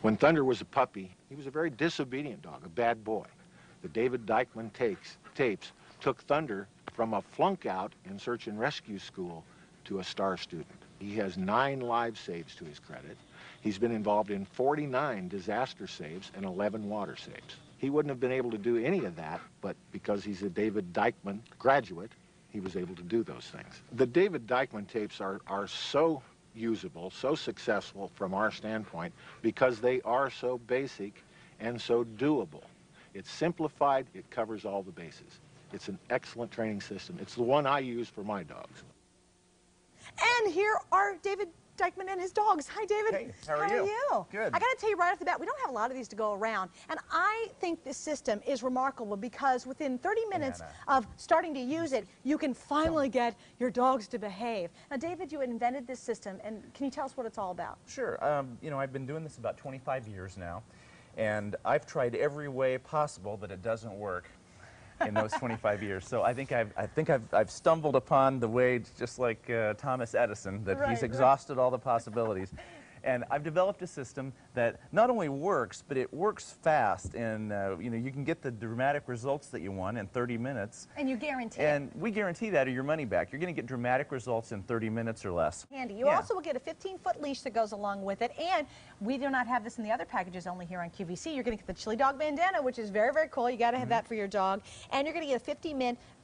When Thunder was a puppy, he was a very disobedient dog, a bad boy. The David Dikeman tapes took Thunder from a flunk out in search and rescue school to a star student. He has 9 live saves to his credit. He's been involved in 49 disaster saves and 11 water saves. He wouldn't have been able to do any of that, but because he's a David Dikeman graduate, he was able to do those things. The David Dikeman tapes are so usable, so successful from our standpoint, because they are so basic and so doable. It's simplified, it covers all the bases. It's an excellent training system. It's the one I use for my dogs. And here are David Dikeman and his dogs. Hi, David. Hey, how are you? Good. I got to tell you right off the bat, we don't have a lot of these to go around. And I think this system is remarkable because within 30 minutes of starting to use it, you can finally get your dogs to behave. Now, David, you invented this system, and can you tell us what it's all about? Sure. You know, I've been doing this about 25 years now, and I've tried every way possible that it doesn't work in those 25 years. So I think I've stumbled upon the way, just like Thomas Edison, that he's exhausted all the possibilities. And I've developed a system that not only works, but it works fast, and you know, you can get the dramatic results that you want in 30 minutes. And you guarantee And we guarantee that, or your money back. You're going to get dramatic results in 30 minutes or less. Handy. You also will get a 15-foot leash that goes along with it, and we do not have this in the other packages, only here on QVC. You're going to get the chili dog bandana, which is very, very cool. You got to have that for your dog, and you're going to get a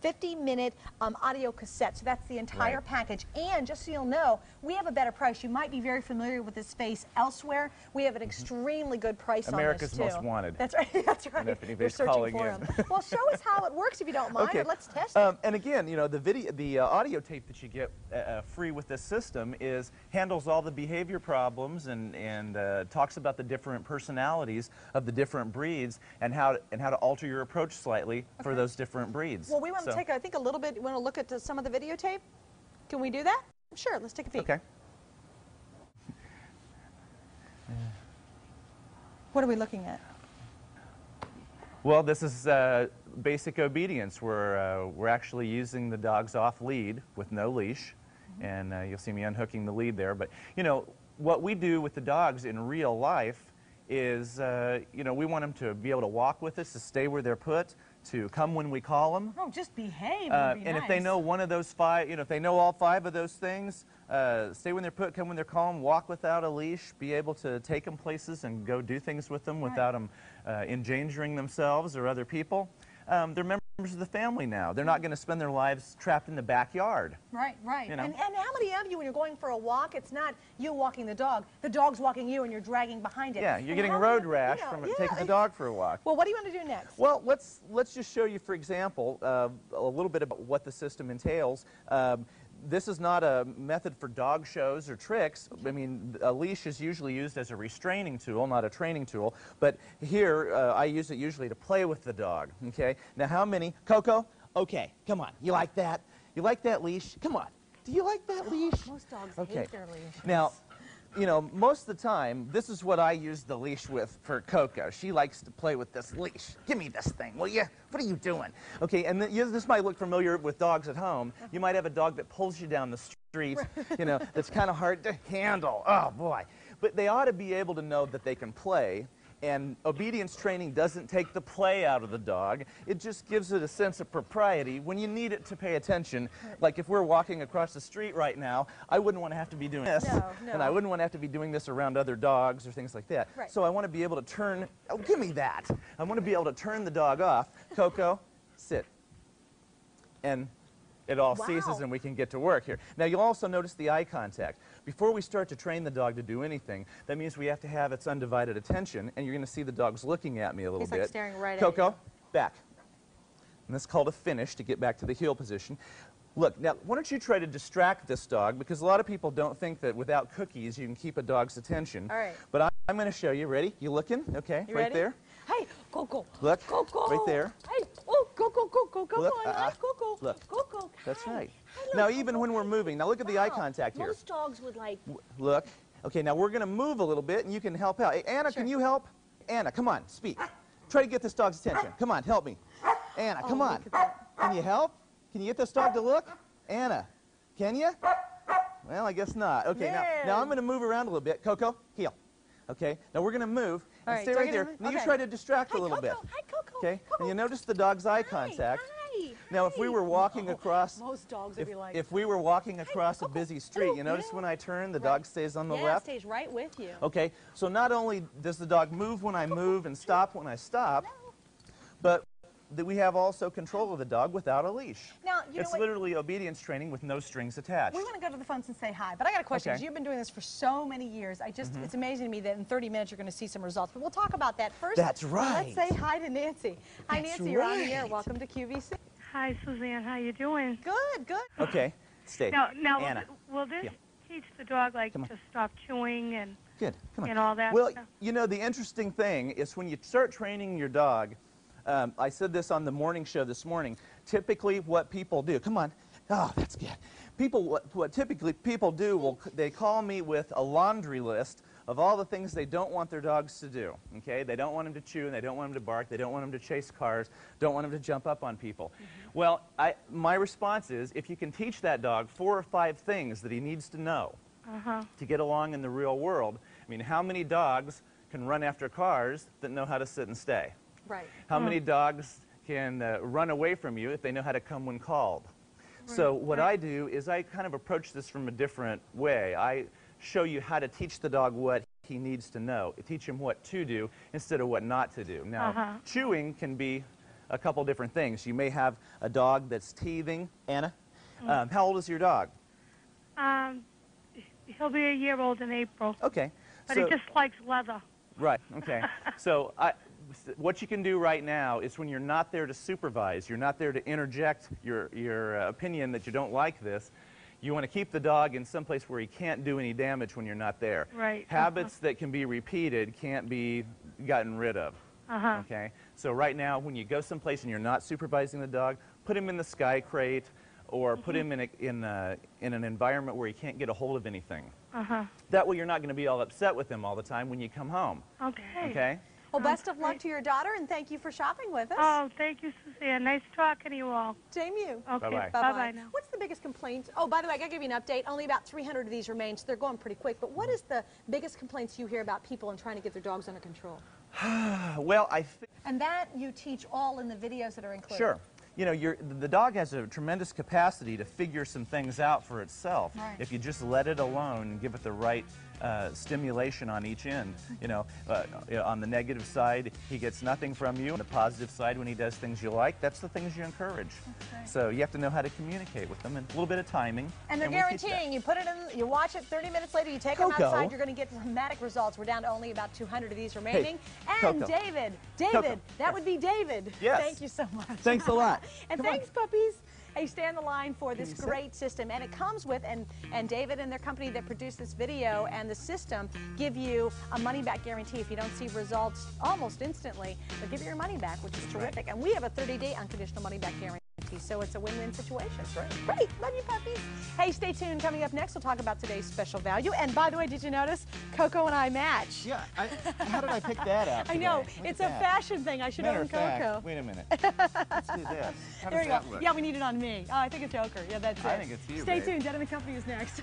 50-minute audio cassette. So that's the entire package. And just so you'll know, we have a better price. You might be very familiar with this space elsewhere. We have an extremely good price America's on this, too. Most Wanted. That's right. That's right. And if You're anybody's searching calling for in. them. Well, show us how it works if you don't mind. Okay. Let's test it. And again, you know, the audio tape that you get free with this system handles all the behavior problems and talks about the different personalities of the different breeds and how to alter your approach slightly for those different breeds. Well, we want to take, I think, a little bit. You want to look at some of the videotape? Can we do that? Sure. Let's take a peek. Okay. What are we looking at? Well, this is basic obedience. We're actually using the dogs off lead with no leash, and you'll see me unhooking the lead there. But you know what we do with the dogs in real life is, you know, we want them to be able to walk with us, to stay where they're put, to come when we call them. Oh, just behave. And if they know one of those 5, you know, if they know all 5 of those things, stay when they're put, come when they're calm, walk without a leash, be able to take them places and go do things with them without them endangering themselves or other people. They're members of the family now. They're not going to spend their lives trapped in the backyard. Right, right. You know? And how many of you, when you're going for a walk, it's not you walking the dog's walking you and you're dragging behind it. Yeah, you're getting road rash from taking the dog for a walk. Well, what do you want to do next? Well, let's just show you, for example, a little bit about what the system entails. This is not a method for dog shows or tricks. I mean, a leash is usually used as a restraining tool, not a training tool. But here, I use it usually to play with the dog, okay? Now, how many? Coco? Okay, come on. You like that? You like that leash? Come on. Do you like that leash? Most dogs hate their leashes. Now, you know, most of the time, this is what I use the leash with for Coco. She likes to play with this leash. Give me this thing, will you? What are you doing? Okay, and this might look familiar with dogs at home. You might have a dog that pulls you down the street, you know, that's kind of hard to handle. Oh, boy. But they ought to be able to know that they can play. And obedience training doesn't take the play out of the dog. It just gives it a sense of propriety when you need it to pay attention. Like if we're walking across the street right now, I wouldn't want to have to be doing this. No. And I wouldn't want to have to be doing this around other dogs or things like that. Right. So I want to be able to turn, oh, give me that. I want to be able to turn the dog off. Coco, sit. And it all ceases and we can get to work here. Now you'll also notice the eye contact. Before we start to train the dog to do anything, that means we have to have its undivided attention, and you're going to see the dog's looking at me a little bit. He's like staring right at Coco, you. back. And that's called a finish to get back to the heel position. Look, now why don't you try to distract this dog, because a lot of people don't think that without cookies you can keep a dog's attention. All right. But I'm going to show you. Ready? You looking? Okay, You right ready? there. Hey, Coco. Look, Coco. right there. Hey, oh, Coco, Coco, come Look, on. Hi, Coco. look. Coco. That's Hi. right. Hello, Now Coco. even when we're moving, now look at the eye contact here. Most dogs would like... Look. Okay, now we're going to move a little bit, and you can help out. Hey, Anna, can you help? Anna, come on, speak. Try to get this dog's attention. Come on, help me. Anna, come on. Can you help? Can you get this dog to look? Anna, can you? Well, I guess not. Okay, now I'm going to move around a little bit. Coco, heel. Okay, now we're going to move All and right, stay do I right get there. him? Now you Okay. try to distract Hi, a little Coco. bit. Hi, Coco. Okay, Come and you on. notice the dog's eye Hi, contact. hi, Now, if we were walking across, most dogs would be like, if we were walking across a Coco. busy street, you Oh, notice yeah. when I turn, the Right. dog stays on the yeah, left. stays right with you. Okay, so not only does the dog move when I move and stop when I stop, but that we have also control of the dog without a leash. Now, you know It's what? literally obedience training with no strings attached. We want to go to the phones and say hi, but I got a question. Okay. 'Cause you've been doing this for so many years. It's amazing to me that in 30 minutes you're going to see some results. But we'll talk about that first. That's right. Let's say hi to Nancy. Hi, That's Nancy. You're on the air. right. Welcome to QVC. Hi, Suzanne. How you doing? Good, good. Okay, stay. Now, Anna. will this Yeah. teach the dog Come on. to stop chewing and Good, come on. and all that Well, stuff? you know, the interesting thing is when you start training your dog, I said this on the morning show this morning, typically what people do, come on, oh, that's good. What typically people do, they call me with a laundry list of all the things they don't want their dogs to do, okay? They don't want them to chew, and they don't want them to bark, they don't want them to chase cars, don't want them to jump up on people. Well, my response is, if you can teach that dog 4 or 5 things that he needs to know to get along in the real world, I mean, how many dogs can run after cars that know how to sit and stay? Right. How many dogs can run away from you if they know how to come when called? So what I do is I kind of approach this from a different way. I show you how to teach the dog what he needs to know. Teach him what to do instead of what not to do. Now, chewing can be a couple different things. You may have a dog that's teething. Anna, how old is your dog? He'll be a year old in April, Okay. but so, he just likes leather. Right, okay. So what you can do right now is when you're not there to supervise, you're not there to interject your opinion that you don't like this, you want to keep the dog in some place where he can't do any damage when you're not there. Right. Habits that can be repeated can't be gotten rid of. Okay? So right now, when you go someplace and you're not supervising the dog, put him in the sky crate or put him in an environment where he can't get a hold of anything. That way you're not going to be all upset with him all the time when you come home. Okay. Okay? Well, best of luck to your daughter, and thank you for shopping with us. Oh, thank you, Suzanne. Nice talking to you all. Same you. Okay. Bye-bye. Bye-bye now. What's the biggest complaint? Oh, by the way, I got to give you an update. Only about 300 of these remain, so they're going pretty quick. But what is the biggest complaints you hear about people and trying to get their dogs under control? Well, And that you teach all in the videos that are included. Sure. You know, the dog has a tremendous capacity to figure some things out for itself. Right. If you just let it alone and give it the right stimulation on each end. You know, on the negative side, he gets nothing from you. On the positive side, when he does things you like, that's the things you encourage. Right. So you have to know how to communicate with them and a little bit of timing. And they're we teach that. guaranteeing you put it in, you watch it 30 minutes later, you take them Coco. outside, you're going to get dramatic results. We're down to only about 200 of these remaining. And Coco. David, Coco. that would be David. Yes. Thank you so much. Thanks a lot. And Come on. thanks, puppies. Hey, stay on the line for this you sit? great system. And it comes with, and David and their company that produced this video and the system give you a money-back guarantee. If you don't see results almost instantly, they'll give you your money back, which is terrific. And we have a 30-day unconditional money-back guarantee. So it's a win-win situation. That's right. Great. Love you, puppies. Hey, stay tuned. Coming up next, we'll talk about today's special value. And by the way, did you notice Coco and I match? Yeah, how did I pick that out I today? know. Look It's at a that. fashion thing. I should Matter own of fact, Coco. wait a minute. Let's do this. How There does we that go. look? Yeah, we need it on me. Oh, I think it's ochre. Yeah, that's it. I think it's you, Stay babe. tuned. Denim and Company is next.